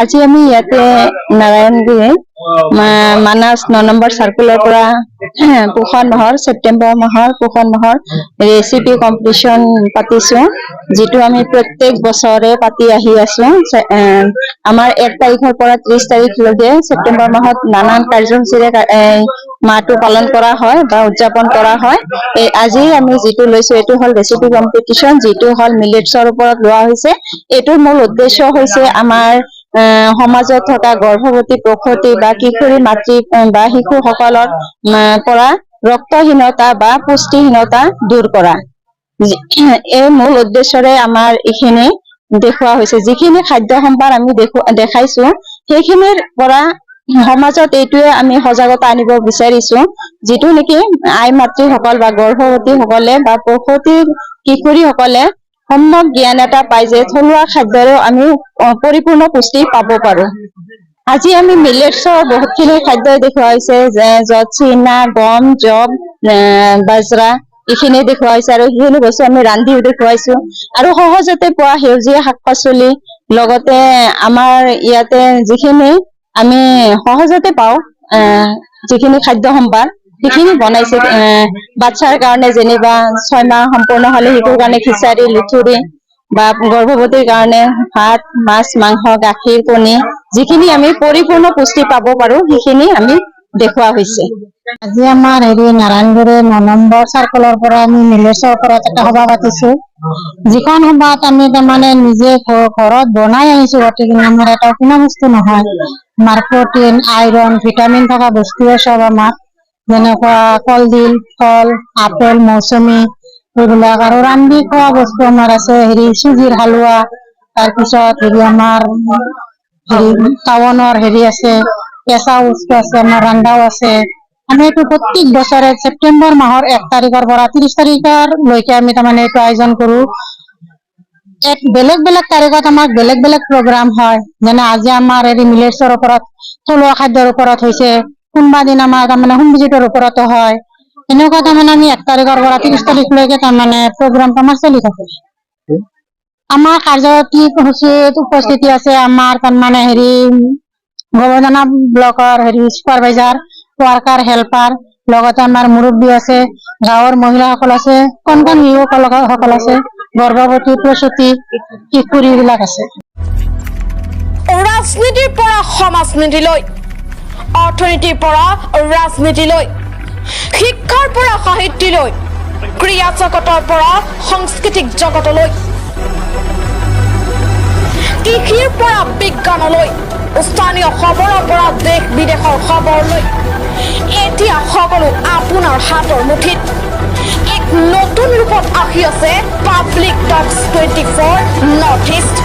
আজি আমি ইয়াতে নাৰায়ণগুৰি মানাস 9 নম্বৰ সাৰ্কুলৰ পৰা পোষণ মাহৰ ছেপ্টেম্বৰ মাহৰ পোষণ মাহৰ ৰেচিপি কম্পিটিশন পাতিছো, যেটো আমি প্ৰত্যেক বছৰে পাতি আহি আছো। আমাৰ 1 তাৰিখৰ পৰা 30 তাৰিখলৈকে ছেপ্টেম্বৰ মাহত নানান কাৰ্যসূচীৰে মাহটো পালন কৰা হয় বা উদযাপন কৰা হয়। আজি আমি যেটো লৈছো এটো হল ৰেচিপি কম্পিটিশন, যেটো হল মিলেটছৰ ওপৰত লোৱা হৈছে। এটোৰ মূল উদ্দেশ্য হৈছে আমাৰ সমাজত থকা গৰ্ভৱতী প্ৰসূতি বা কিশোৰী মাতৃ বা শিশুসকলৰ পৰা ৰক্তহীনতা বা পুষ্টিহীনতা দূৰ কৰা। এই মূল উদ্দেশ্যৰে আমাৰ এইখিনি দেখুওৱা হৈছে। যিখিনি খাদ্য সম্ভাৰ আমি দেখাইছো সেইখিনিৰ পৰা সমাজত এইটোৱে আমি সজাগতা আনিব বিচাৰিছো, যেটো নেকি আই মাতৃসকল বা গৰ্ভৱতী সকলে বা প্ৰসূতি কিশোৰী সকলে সম্যক জ্ঞান এটা পাই যে থলুৱা খাদ্যৰেও আমি পৰিপূৰ্ণ পুষ্টি পাব পাৰো। আজি আমি মিলেটছৰ বহুতখিনি খাদ্য দেখুওৱা হৈছে, য'ত চিনা, গম, জব, বাজৰা এইখিনি দেখুওৱা হৈছে আৰু সেইখিনি বস্তু আমি ৰান্ধিও দেখুৱাইছো। আৰু সহজতে পোৱা সেউজীয়া শাক-পাচলি লগতে আমাৰ ইয়াতে যিখিনি আমি সহজতে পাওঁ যিখিনি খাদ্য সম্ভাৰ সেইখিনি বনাইছে। বাচ্চাৰ কাৰণে যেনিবা 6 মাহ সম্পূৰ্ণ হলে শিশুৰ কাৰণে খিচাৰি, লুথুৰি বা গৰ্ভৱতীৰ কাৰণে ভাত, মাছ, মাংস, গাখীৰ, কণী যিখিনি আমি পৰিপূৰ্ণ পুষ্টি পাব পাৰো সেইখিনি আমি দেখুওৱা হৈছে। আজি আমাৰ নাৰায়ণগুৰি 9 নম্বৰ সাৰ্কুলৰ পৰা আমি মিলেটছৰ ওপৰত এটা সভা পাতিছো, যিখন সভাত আমি তাৰমানে নিজে ঘৰত বনাই আনিছো। গতিকে আমাৰ এটা কিনা বস্তু নহয়, আমাৰ প্ৰটিন, আইৰন, ভিটামিন থকা বস্তুৱে চব আমাক, যেনেকুৱা কলডিল, ফল, আপেল, মৌচুমী এইবিলাক। আৰু ৰান্ধি খোৱা বস্তু আমাৰ আছে চুজিৰ হালোৱা, তাৰপিছত আমাৰ টাউনৰ আছে, কেঁচা বস্তু আছে, আমাৰ ৰান্ধাও আছে। আমি এইটো প্ৰত্যেক বছৰে ছেপ্টেম্বৰ মাহৰ 1 তাৰিখৰ পৰা 30 তাৰিখলৈকে আমি তাৰমানে এইটো আয়োজন কৰো। বেলেগ বেলেগ তাৰিখত আমাৰ বেলেগ বেলেগ প্ৰগ্ৰাম হয়, যেনে আজি আমাৰ মিলেটছৰ ওপৰত থলুৱা খাদ্যৰ ওপৰত হৈছে, কোনোবা দিন আমাৰ তাৰমানে সংগীতৰ ওপৰতো হয়। এনেকুৱা তাৰমানে আমি 1 তাৰিখৰ পৰা 30 তাৰিখলৈকে তাৰমানে প্ৰগ্ৰামটো আমাৰ চলি থাকে। আমাৰ কাৰ্যসূচীত উপস্থিতি আছে আমাৰ তাৰমানে গৱেষণা ব্লকৰ চুপাৰভাইজাৰ, ৱাৰ্কাৰ, হেল্পাৰ, লগতে আমাৰ মুৰব্বী আছে, গাঁৱৰ মহিলাসকল আছে, কণ যুৱকসকল আছে, গৰ্ভৱতী প্ৰসূতি কিশোৰী বিলাক আছে। ৰাজনীতিৰ পৰা সমাজনীতিলৈ, অৰ্থনীতিৰ পৰা ৰাজনীতিলৈ, শিক্ষাৰ পৰা সাহিত্যলৈ, ক্ৰীড়া জগতৰ পৰা সাংস্কৃতিক জগতলৈ, কৃষিৰ পৰা বিজ্ঞানলৈ, স্থানীয় খবৰৰ পৰা দেশ বিদেশৰ খবৰলৈ, এতিয়া সকলো আপোনাৰ হাতৰ মুঠিত। এক নতুন ৰূপত আহি আছে পাব্লিক টক্স 24 নৰ্থ ইষ্ট।